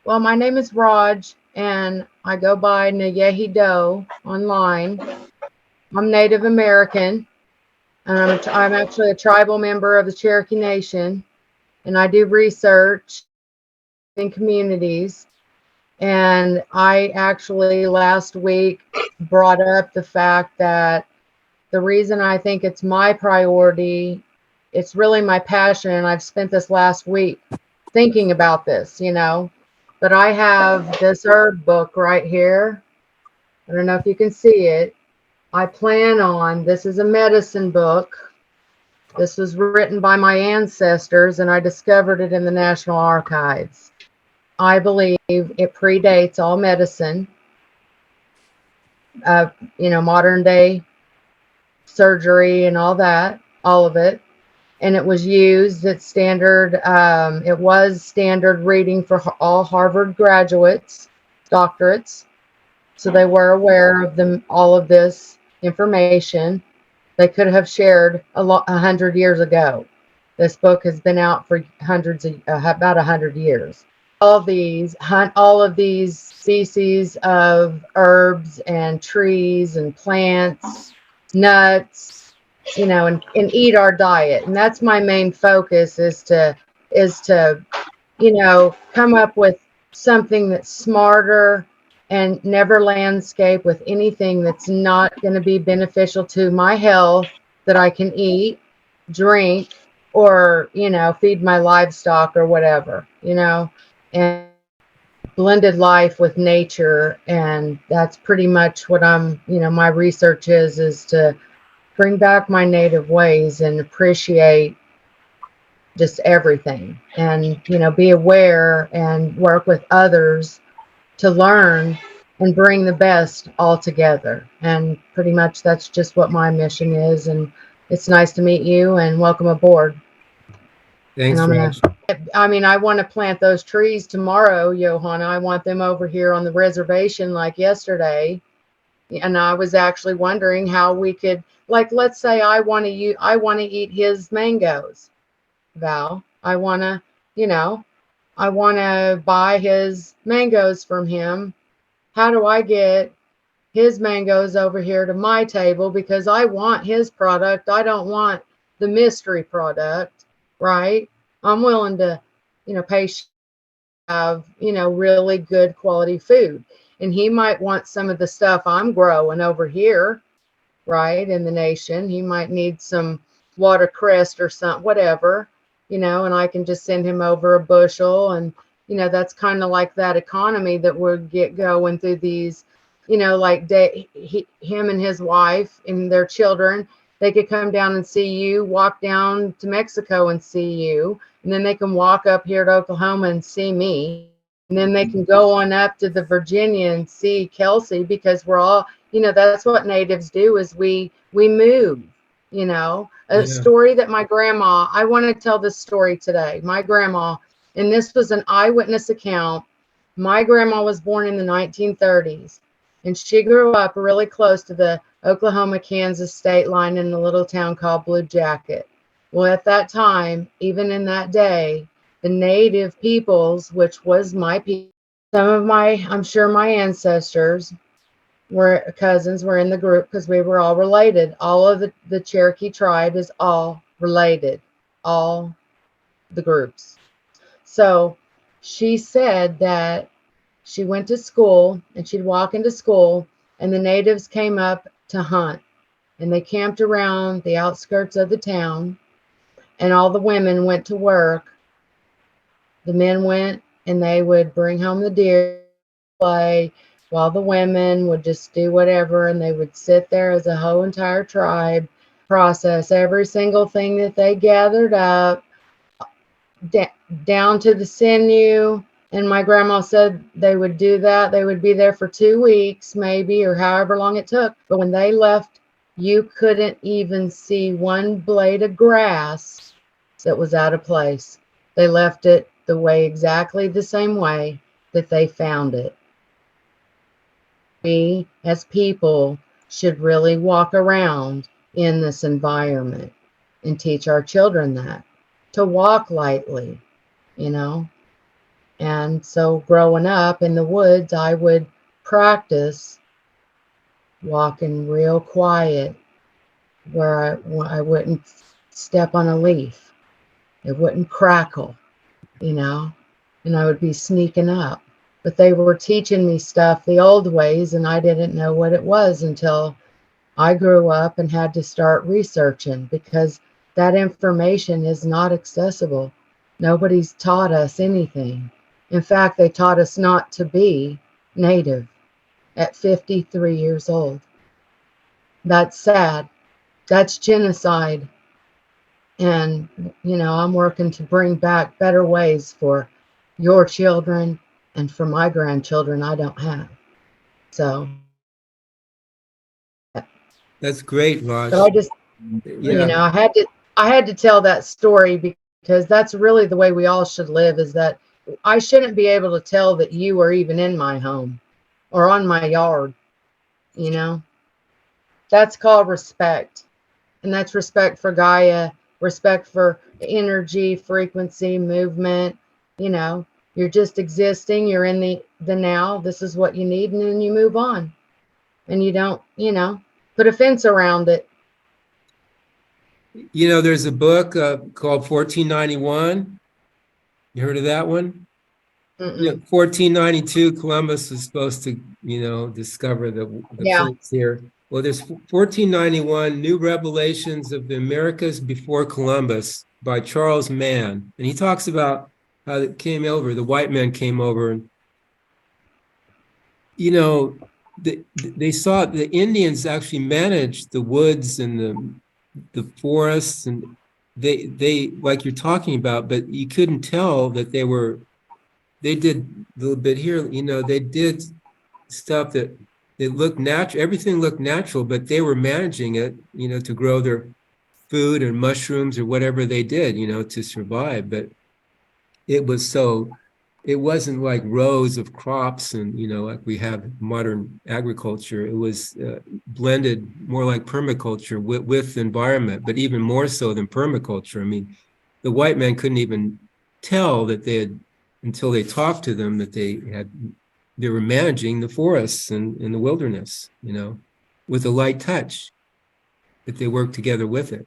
Well, my name is Rodge, and I go by NayehiDOE online. I'm Native American, and I'm actually a tribal member of the Cherokee Nation, and I do research in communities. And I actually last week brought up the fact that the reason I think it's my priority, it's really my passion, and I've spent this last week thinking about this. But I have this herb book right here. I don't know if you can see it. This is a medicine book. This was written by my ancestors, and I discovered it in the National Archives. I believe it predates all medicine, modern day surgery and all that, all of it. And it was used at standard, it was standard reading for all Harvard graduates, doctorates. So they were aware of all of this information. They could have shared 100 years ago. This book has been out for about 100 years. All of these species of herbs and trees and plants, nuts, and eat our diet. And that's my main focus is to come up with something that's smarter and never landscape with anything that's not going to be beneficial to my health that I can eat, drink, or, feed my livestock or whatever, and blended life with nature. And that's pretty much what my research is to bring back my native ways and appreciate just everything, and be aware and work with others to learn and bring the best all together. And pretty much that's just what my mission is. And it's nice to meet you, and welcome aboard. And Thanks, Rodge. I want to plant those trees tomorrow, Johanna. I want them over here on the reservation like yesterday. And I was actually wondering how we could, like, let's say I want to eat his mangoes, Val. I want to buy his mangoes from him. How do I get his mangoes over here to my table? Because I want his product. I don't want the mystery product, right? I'm willing to, pay, have, really good quality food. And he might want some of the stuff I'm growing over here, right, in the nation. He might need some watercress or something, whatever, and I can just send him over a bushel. And, that's kind of like that economy that would get going through these, like him and his wife and their children. They could come down and see you, walk down to Mexico and see you, and then they can walk up here to Oklahoma and see me. And then they can go on up to the Virginia and see Kelsey, because we're all, that's what natives do, is we move. A Yeah. story that my grandma, I want to tell this story today. My grandma, and this was an eyewitness account. My grandma was born in the 1930s, and she grew up really close to the Oklahoma-Kansas state line in a little town called Blue Jacket. Well, at that time, even in that day, the native peoples, which was my people, I'm sure my ancestors cousins were in the group, because we were all related. All of the Cherokee tribe is all related, all the groups. So she said that she went to school, and she'd walk into school, and the natives came up to hunt, and they camped around the outskirts of the town, and all the women went to work. The men went and they would bring home the deer, play, while the women would just do whatever, and they would sit there as a whole entire tribe, process every single thing that they gathered up, down to the sinew. And my grandma said they would do that. They would be there for 2 weeks, maybe, or however long it took. But when they left, you couldn't even see one blade of grass that was out of place. They left it exactly the same way that they found it. We, as people, should really walk around in this environment and teach our children that, to walk lightly, you know. And so growing up in the woods, I would practice walking real quiet where I wouldn't step on a leaf. It wouldn't crackle, you know, and I would be sneaking up. But they were teaching me stuff the old ways, and I didn't know what it was until I grew up and had to start researching, because that information is not accessible. Nobody's taught us anything. In fact, they taught us not to be Native at 53 years old. That's sad. That's genocide. And, you know, I'm working to bring back better ways for your children and for my grandchildren I don't have. So That's great, so Rodge. I just, Yeah. you know, I had to tell that story, because that's really the way we all should live, is that I shouldn't be able to tell that you are even in my home or on my yard, you know. That's called respect. And that's respect for Gaia, respect for energy, frequency, movement. You know, you're just existing, you're in the now, this is what you need, and then you move on. And you don't, you know, put a fence around it. You know, there's a book called 1491. You heard of that one? Yeah, 1492, Columbus was supposed to, you know, discover the Yeah. place here. Well, there's 1491, New Revelations of the Americas Before Columbus by Charles Mann. And he talks about how it came over, the white men came over, and, you know, they saw the Indians actually managed the woods and the forests, and they like you're talking about, but you couldn't tell that they did a little bit here, you know, they did stuff that it looked natural, everything looked natural, but they were managing it, you know, to grow their food and mushrooms or whatever they did, you know, to survive. But it wasn't like rows of crops and, you know, like we have modern agriculture. It was blended more like permaculture with the environment, but even more so than permaculture. I mean, the white man couldn't even tell that they had, until they talked to them, that they were managing the forests and the wilderness, you know, with a light touch, that they worked together with it.